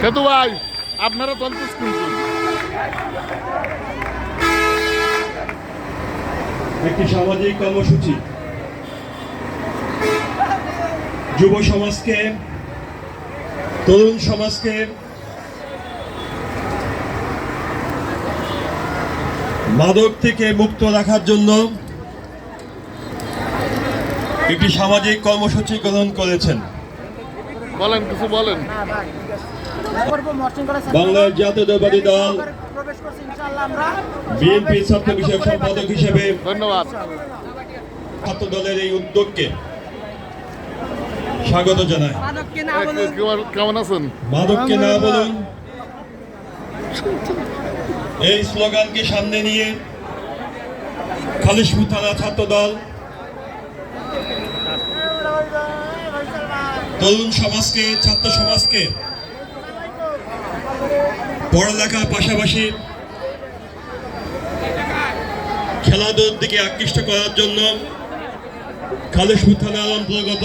সেতু ভাই আপনারা তন্তুস কিন্তু একটি সামাজিক কর্মসূচি যুব সমাজকে, তরুণ সমাজকে মাদক থেকে মুক্ত রাখার জন্য একটি সামাজিক কর্মসূচি গ্রহণ করেছেন। বলেন, কিছু বলেন। বাংলাদেশ জাতীয়তাবাদী দল বিএনপি ছাত্র বিষয়ক সম্পাদক হিসেবে ধন্যবাদ। ছাত্র দলের এই উদ্যোগকে স্বাগত জানাই। কেমন আছেন? মাদককে না বলুন এই স্লোগানকে সামনে নিয়ে খালিশপুর থানা ছাত্র দল তরুণ সমাজকে, ছাত্র সমাজকে পড়ালেখার পাশাপাশি খেলাধুলার দিকে আকৃষ্ট করার জন্য খালিশপুর থানার অন্তর্গত